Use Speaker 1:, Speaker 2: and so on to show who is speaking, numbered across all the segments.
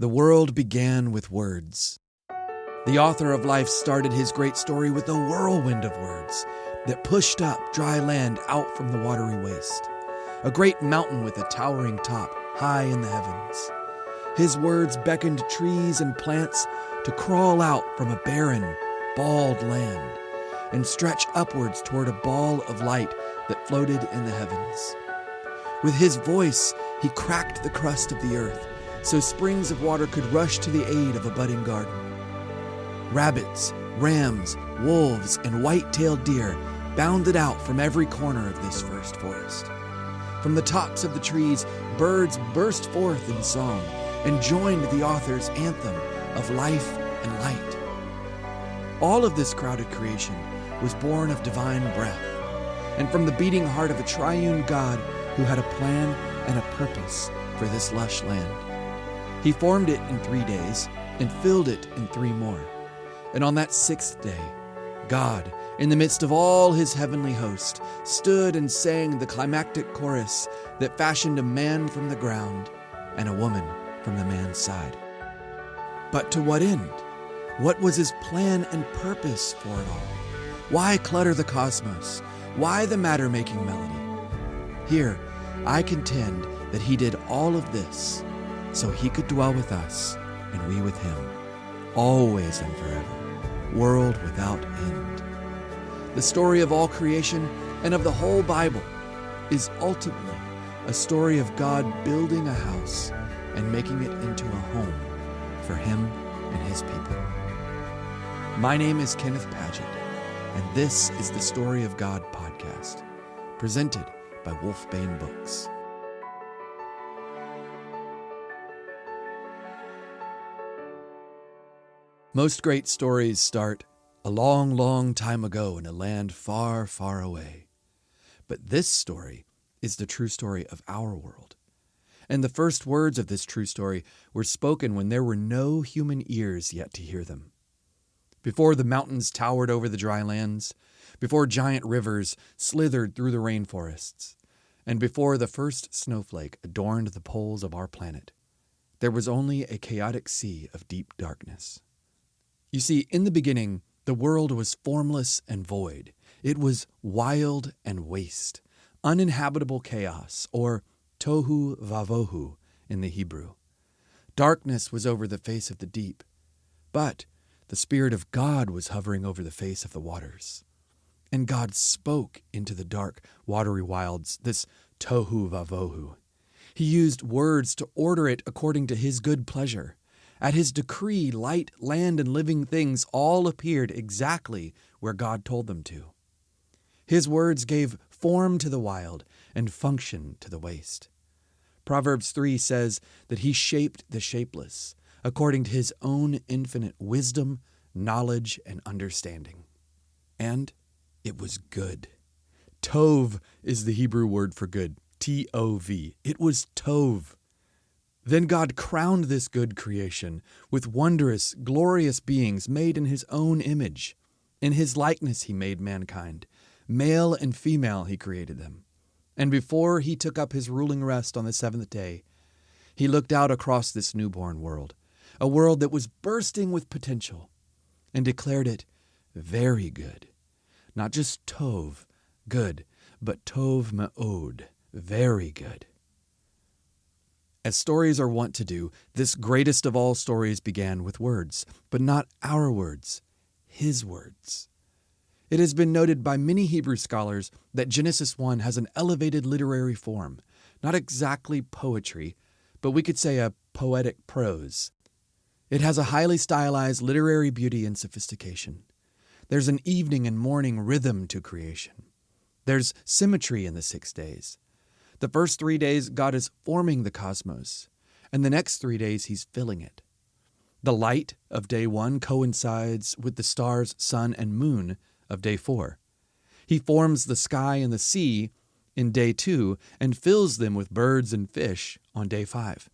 Speaker 1: The world began with words. The author of life started his great story with a whirlwind of words that pushed up dry land out from the watery waste, a great mountain with a towering top high in the heavens. His words beckoned trees and plants to crawl out from a barren, bald land and stretch upwards toward a ball of light that floated in the heavens. With his voice, he cracked the crust of the earth so springs of water could rush to the aid of a budding garden. Rabbits, rams, wolves, and white-tailed deer bounded out from every corner of this first forest. From the tops of the trees, birds burst forth in song and joined the author's anthem of life and light. All of this crowded creation was born of divine breath and from the beating heart of a triune God who had a plan and a purpose for this lush land. He formed it in 3 days and filled it in 3 more. And on that 6th day, God, in the midst of all his heavenly host, stood and sang the climactic chorus that fashioned a man from the ground and a woman from the man's side. But to what end? What was his plan and purpose for it all? Why clutter the cosmos? Why the matter-making melody? Here, I contend that he did all of this so he could dwell with us and we with him, always and forever, world without end. The story of all creation and of the whole Bible is ultimately a story of God building a house and making it into a home for him and his people. My name is Kenneth Padgett, and this is the Story of God podcast, presented by Wolfbane Books. Most great stories start a long, long time ago in a land far, far away. But this story is the true story of our world. And the first words of this true story were spoken when there were no human ears yet to hear them. Before the mountains towered over the dry lands, before giant rivers slithered through the rainforests, and before the first snowflake adorned the poles of our planet, there was only a chaotic sea of deep darkness. You see, in the beginning, the world was formless and void. It was wild and waste, uninhabitable chaos, or tohu vavohu in the Hebrew. Darkness was over the face of the deep, but the Spirit of God was hovering over the face of the waters. And God spoke into the dark, watery wilds, this tohu vavohu. He used words to order it according to his good pleasure. At his decree, light, land, and living things all appeared exactly where God told them to. His words gave form to the wild and function to the waste. Proverbs 3 says that he shaped the shapeless according to his own infinite wisdom, knowledge, and understanding. And it was good. Tov is the Hebrew word for good, T-O-V. It was Tov. Then God crowned this good creation with wondrous, glorious beings made in his own image. In his likeness he made mankind. Male and female he created them. And before he took up his ruling rest on the 7th day, he looked out across this newborn world, a world that was bursting with potential, and declared it very good. Not just tov, good, but tov me'od, very good. As stories are wont to do, this greatest of all stories began with words, but not our words, his words. It has been noted by many Hebrew scholars that Genesis 1 has an elevated literary form, not exactly poetry, but we could say a poetic prose. It has a highly stylized literary beauty and sophistication. There's an evening and morning rhythm to creation. There's symmetry in the 6 days. The first 3 days, God is forming the cosmos, and the next 3 days, he's filling it. The light of day 1 coincides with the stars, sun, and moon of day 4. He forms the sky and the sea in day 2 and fills them with birds and fish on day 5.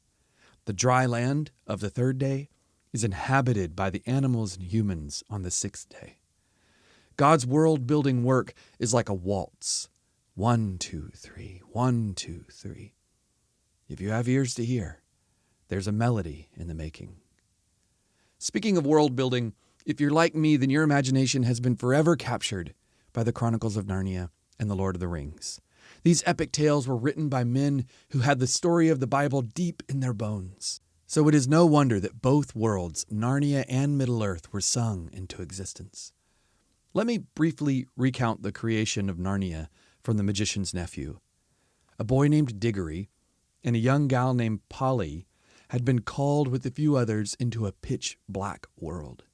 Speaker 1: The dry land of the 3rd day is inhabited by the animals and humans on the 6th day. God's world-building work is like a waltz. 1, 2, 3, 1, 2, 3. If you have ears to hear, there's a melody in the making. Speaking of world building, if you're like me, then your imagination has been forever captured by the Chronicles of Narnia and the Lord of the Rings. These epic tales were written by men who had the story of the Bible deep in their bones. So it is no wonder that both worlds, Narnia and Middle-earth, were sung into existence. Let me briefly recount the creation of Narnia from The Magician's Nephew. A boy named Diggory and a young gal named Polly had been called with a few others into a pitch-black world.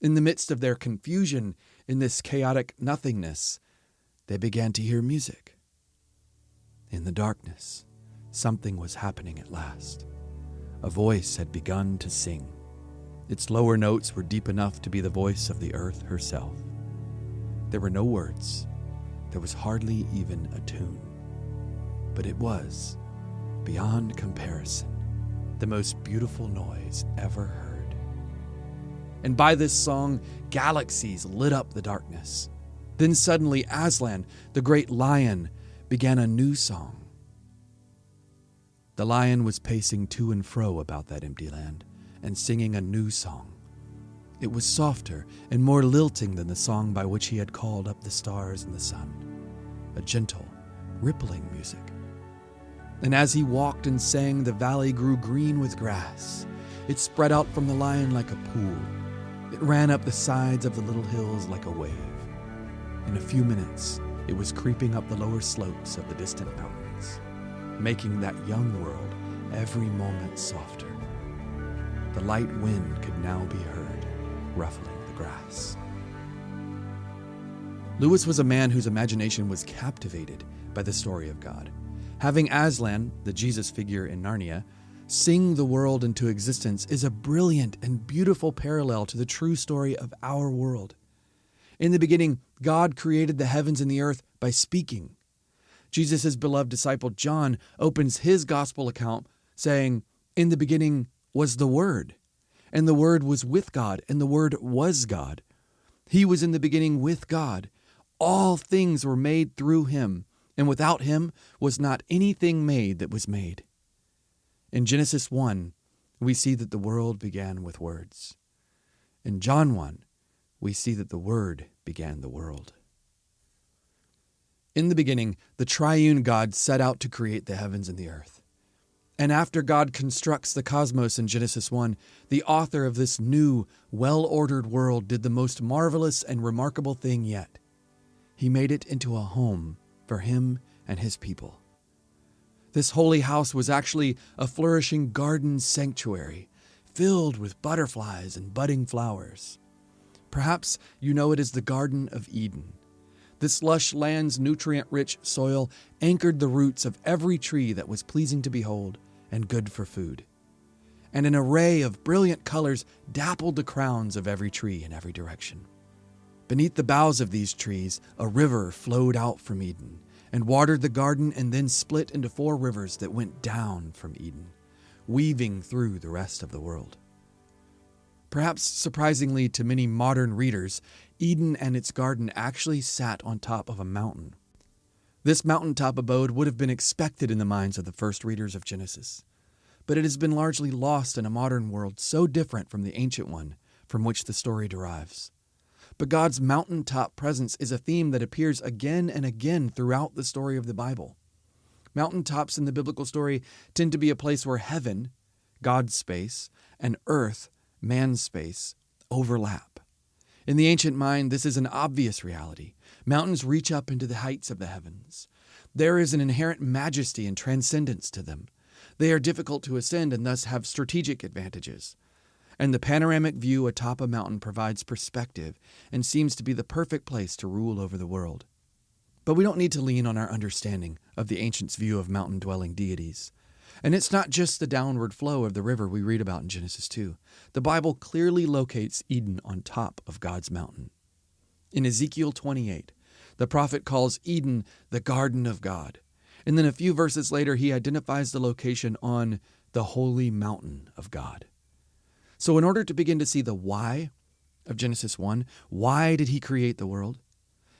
Speaker 1: In the midst of their confusion in this chaotic nothingness, they began to hear music. In the darkness, something was happening at last. A voice had begun to sing. Its lower notes were deep enough to be the voice of the earth herself. There were no words. There was hardly even a tune. But it was, beyond comparison, the most beautiful noise ever heard. And by this song, galaxies lit up the darkness. Then suddenly Aslan, the great lion, began a new song. The lion was pacing to and fro about that empty land and singing a new song. It was softer and more lilting than the song by which he had called up the stars and the sun, a gentle, rippling music. And as he walked and sang, the valley grew green with grass. It spread out from the lion like a pool. It ran up the sides of the little hills like a wave. In a few minutes, it was creeping up the lower slopes of the distant mountains, making that young world every moment softer. The light wind could now be heard, ruffling the grass. Lewis was a man whose imagination was captivated by the story of God. Having Aslan, the Jesus figure in Narnia, sing the world into existence is a brilliant and beautiful parallel to the true story of our world. In the beginning, God created the heavens and the earth by speaking. Jesus' beloved disciple John opens his gospel account saying, "In the beginning was the Word, and the Word was with God, and the Word was God. He was in the beginning with God. All things were made through him, and without him was not anything made that was made." In Genesis 1, we see that the world began with words. In John 1, we see that the Word began the world. In the beginning, the triune God set out to create the heavens and the earth. And after God constructs the cosmos in Genesis 1, the author of this new, well-ordered world did the most marvelous and remarkable thing yet. He made it into a home for him and his people. This holy house was actually a flourishing garden sanctuary, filled with butterflies and budding flowers. Perhaps you know it as the Garden of Eden. This lush land's nutrient-rich soil anchored the roots of every tree that was pleasing to behold and good for food. And an array of brilliant colors dappled the crowns of every tree in every direction. Beneath the boughs of these trees, a river flowed out from Eden and watered the garden and then split into 4 rivers that went down from Eden, weaving through the rest of the world. Perhaps surprisingly to many modern readers, Eden and its garden actually sat on top of a mountain. This mountaintop abode would have been expected in the minds of the first readers of Genesis, but it has been largely lost in a modern world so different from the ancient one from which the story derives. But God's mountaintop presence is a theme that appears again and again throughout the story of the Bible. Mountaintops in the biblical story tend to be a place where heaven, God's space, and earth, man's space, overlap. In the ancient mind, this is an obvious reality. Mountains reach up into the heights of the heavens. There is an inherent majesty and transcendence to them. They are difficult to ascend and thus have strategic advantages. And the panoramic view atop a mountain provides perspective and seems to be the perfect place to rule over the world. But we don't need to lean on our understanding of the ancients' view of mountain-dwelling deities. And it's not just the downward flow of the river we read about in Genesis 2. The Bible clearly locates Eden on top of God's mountain. In Ezekiel 28, the prophet calls Eden the garden of God. And then a few verses later, he identifies the location on the holy mountain of God. So in order to begin to see the why of Genesis 1, why did he create the world?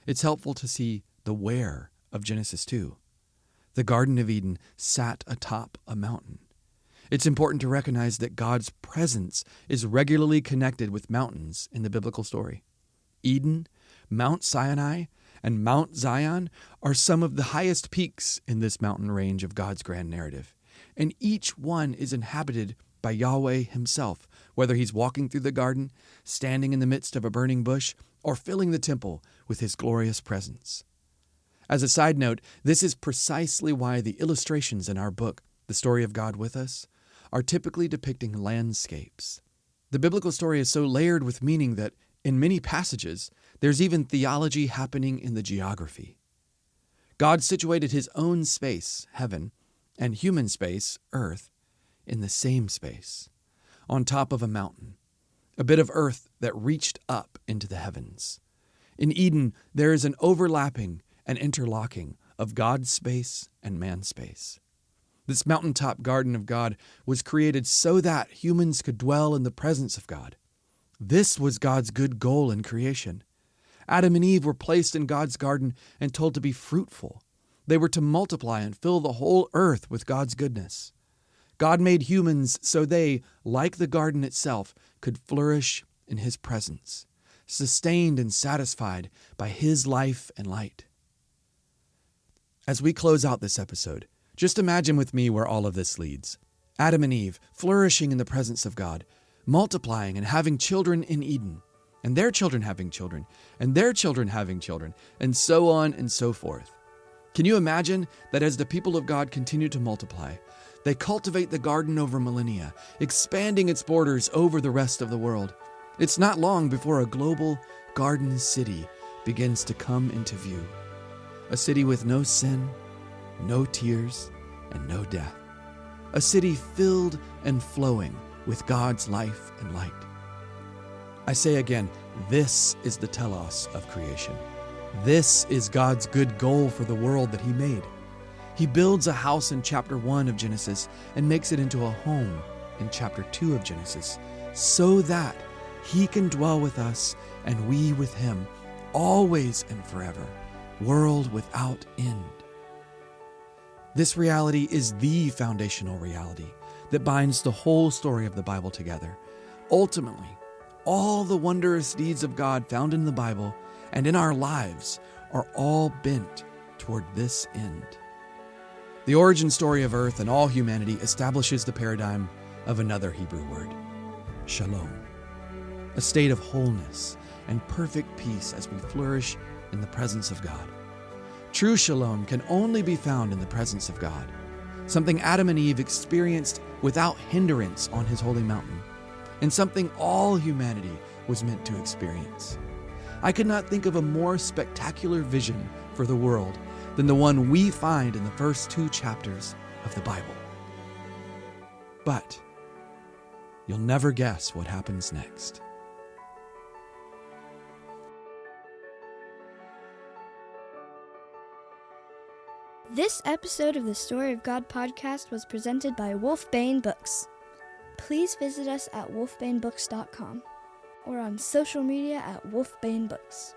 Speaker 1: It's helpful to see the where of Genesis 2. The Garden of Eden sat atop a mountain. It's important to recognize that God's presence is regularly connected with mountains in the biblical story. Eden, Mount Sinai, and Mount Zion are some of the highest peaks in this mountain range of God's grand narrative, and each one is inhabited by Yahweh himself, whether he's walking through the garden, standing in the midst of a burning bush, or filling the temple with his glorious presence. As a side note, this is precisely why the illustrations in our book, The Story of God with Us, are typically depicting landscapes. The biblical story is so layered with meaning that, in many passages, there's even theology happening in the geography. God situated his own space, heaven, and human space, earth, in the same space, on top of a mountain, a bit of earth that reached up into the heavens. In Eden, there is an overlapping and interlocking of God's space and man's space. This mountaintop garden of God was created so that humans could dwell in the presence of God. This was God's good goal in creation. Adam and Eve were placed in God's garden and told to be fruitful. They were to multiply and fill the whole earth with God's goodness. God made humans so they, like the garden itself, could flourish in his presence, sustained and satisfied by his life and light. As we close out this episode, just imagine with me where all of this leads. Adam and Eve flourishing in the presence of God, multiplying and having children in Eden, and their children having children, and their children having children, and so on and so forth. Can you imagine that as the people of God continue to multiply, they cultivate the garden over millennia, expanding its borders over the rest of the world? It's not long before a global garden city begins to come into view. A city with no sin, no tears, and no death. A city filled and flowing with God's life and light. I say again, this is the telos of creation. This is God's good goal for the world that he made. He builds a house in chapter 1 of Genesis and makes it into a home in chapter 2 of Genesis, so that he can dwell with us and we with him, always and forever, world without end. This reality is the foundational reality that binds the whole story of the Bible together. Ultimately, all the wondrous deeds of God found in the Bible and in our lives are all bent toward this end. The origin story of earth and all humanity establishes the paradigm of another Hebrew word, shalom, a state of wholeness and perfect peace as we flourish in the presence of God. True shalom can only be found in the presence of God, something Adam and Eve experienced without hindrance on his holy mountain, and something all humanity was meant to experience. I could not think of a more spectacular vision for the world than the one we find in the first 2 chapters of the Bible. But you'll never guess what happens next.
Speaker 2: This episode of the Story of God podcast was presented by Wolfbane Books. Please visit us at wolfbanebooks.com or on social media at Wolfbane Books.